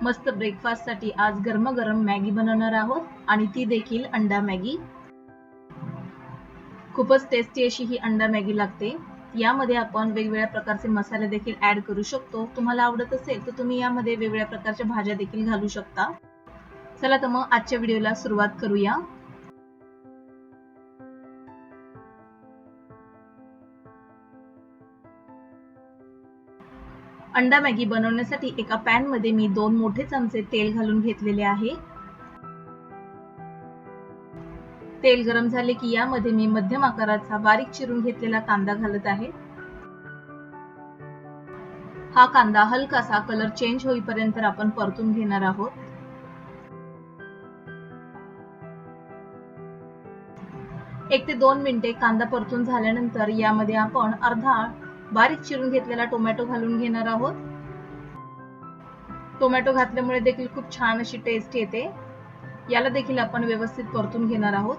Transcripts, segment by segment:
मस्त ब्रेकफास्ट साठी आज गरमागरम मॅगी बनवणार आहोत आणि ती देखील अंडा मॅगी। खूपच टेस्टी अशी ही अंडा मॅगी लागते। यामध्ये आपण वेगवेगळ्या प्रकारचे मसाले देखील ऍड करू शकतो। तुम्हाला आवडत असेल तर तुम्ही यामध्ये वेगवेगळ्या प्रकारच्या भाज्या देखील घालू शकता। चला तर मग आजच्या व्हिडिओला सुरुवात करूया। अंडा मॅगी बनवण्यासाठी एका पॅन मध्ये मी 2 मोठे चमचे तेल घालून घेतलेले आहे। तेल गरम झाले की यामध्ये मी मध्यम आकाराचा बारीक चिरून घेतलेला कांदा घालत आहे। हा कांदा हलकासा कलर चेंज होईपर्यंत आपण परतून घेणार आहोत। 1 ते 2 मिनिटे कांदा परतून झाल्यानंतर यामध्ये आपण अर्धा बारीक चिरून घेतलेला टोमॅटो घालून घेणार आहोत। टोमॅटो घातल्यामुळे देखील खूप छान अशी टेस्ट येते। याला देखील आपण व्यवस्थित परतून घेणार आहोत।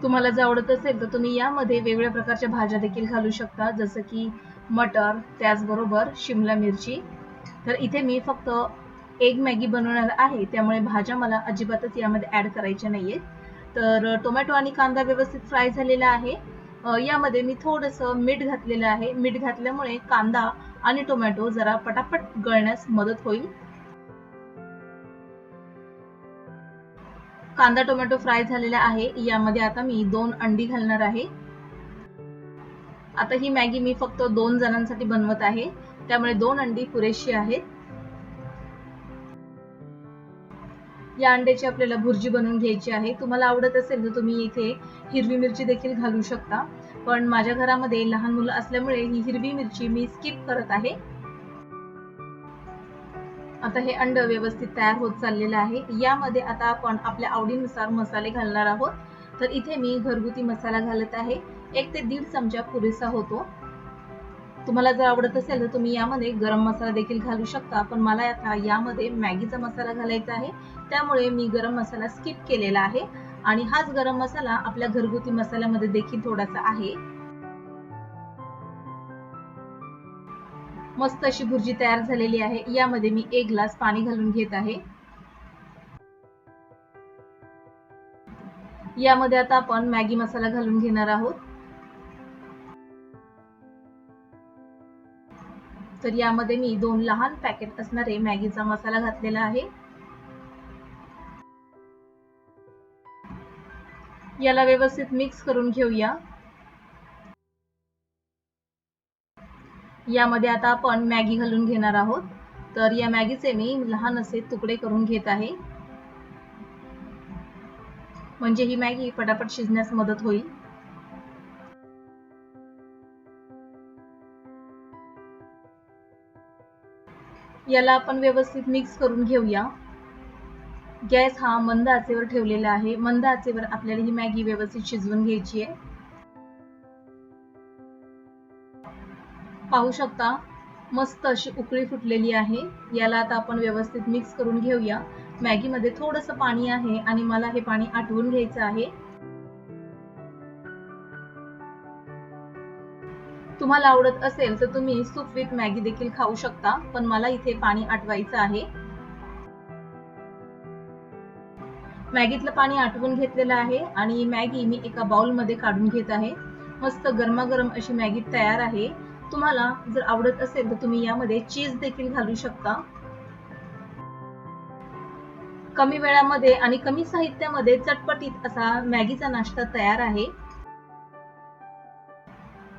तुम्हाला जर आवडत असेल तर तुम्ही यामध्ये वेगवेगळ्या प्रकारच्या भाज्या देखील घालू शकता, जसं की मटर, त्याचबरोबर शिमला मिरची। तर इथे मी फक्त एग मॅगी बनवणार आहे, त्यामुळे भाज्या मला अजिबातच यामध्ये ऍड करायच्या नाहीयेत। तर टोमॅटो आणि कांदा व्यवस्थित फ्राय झालेला आहे। यामध्ये मी थोडंसं मीठ घातलेलं आहे। मीठ घातल्यामुळे कांदा आणि टोमॅटो जरा पटापट गळण्यास मदत होईल। कांदा टोमॅटो फ्राय झालेला आहे। यामध्ये आता मी 2 अंडी घालणार आहे। आता ही मॅगी मी फक्त 2 जणांसाठी बनवत आहे, त्यामुळे 2 अंडी पुरेशी आहेत। या अंड्याची आपल्याला भुर्जी बनवून घ्यायची आहे। तुम्हाला आवडत असेल तर तुम्ही इथे हिरवी मिरची देखील घालू शकता, पण माझ्या घरामध्ये लहान मुलं असल्यामुळे ही हिरवी मिरची मी स्किप करत आहे। आता हे अंड व्यवस्थित तयार होत चाललेलं आहे। यामध्ये आता आपण आपल्या आवडीनुसार मसाले घालणार आहोत। तर इथे मी घरगुती मसाला घालत आहे। 1 ते 1.5 चमचा पुरेसा होतो। तुम्हाला जर आवडत असेल तर तुम्ही यामध्ये गरम मसाला देखील घालू शकता, पण मला आता यामध्ये मॅगीचा मसाला घालायचा आहे, त्यामुळे मी गरम मसाला स्किप केलेला आहे। आणि हाच गरम मसाला आपल्या घरगुती मसाल्यामध्ये देखील थोडासा आहे। मस्त अशी भुर्जी तयार झालेली आहे। यामध्ये मी 1 ग्लास पाणी घालून घेत आहे। यामध्ये आता आपण मॅगी मसाला घालून घेणार आहोत। तर यामध्ये मी 2 लहान पॅकेट असणारे मॅगीचा मसाला घातलेला आहे। याला व्यवस्थित मिक्स करून घेऊया। यामध्ये आता आपण मॅगी घालून घेणार आहोत। तर या मॅगीचे मी लहान असे तुकडे करून घेत आहे, म्हणजे ही मॅगी पटापट शिजण्यास मदत होईल। याला आपण व्यवस्थित मिक्स करून घेऊया। गॅस हा मंद आचेवर ठेवलेला आहे। मंद आचेवर आपल्याला ही मॅगी व्यवस्थित शिजवून घ्यायची आहे। पाहू शकता मस्त अशी उकळी फुटलेली आहे। याला आता आपण व्यवस्थित मिक्स करून घेऊया। मॅगी मध्ये थोडंसं पाणी आहे आणि मला हे पाणी आटवून घ्यायचं आहे। तुम्हाला आवडत असेल तर तुम्ही सूप विथ मॅगी देखील खाऊ शकता, पण मला इथे पाणी आटवायचं आहे। मॅगीतलं पाणी आटवून घेतलेलं आहे आणि मॅगी मी एका बाउल मध्ये काढून घेत आहे। मस्त गरमागरम अशी मॅगी तयार आहे। तुम्हाला जर आवडत असेल तर तुम्ही यामध्ये चीज देखील घालू शकता। कमी वेळामध्ये आणि कमी साहित्यामध्ये चटपटीत असा मॅगीचा नाश्ता तयार आहे।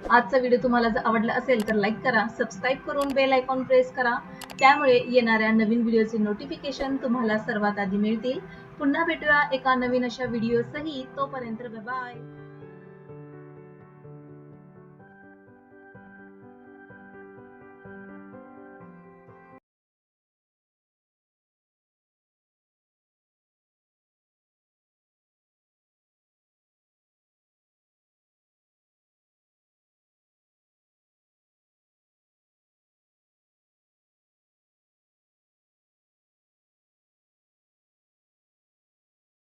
आजचा व्हिडिओ तुम्हाला जर आवडला असेल तर लाईक करा, सबस्क्राईब करून बेल आयकॉन प्रेस करा, त्यामुळे येणाऱ्या नवीन व्हिडिओचे नोटिफिकेशन तुम्हाला सर्वात आधी मिळतील। पुन्हा भेटूया एका नवीन अशा व्हिडिओ सहित। तोपर्यंत बाय बाय।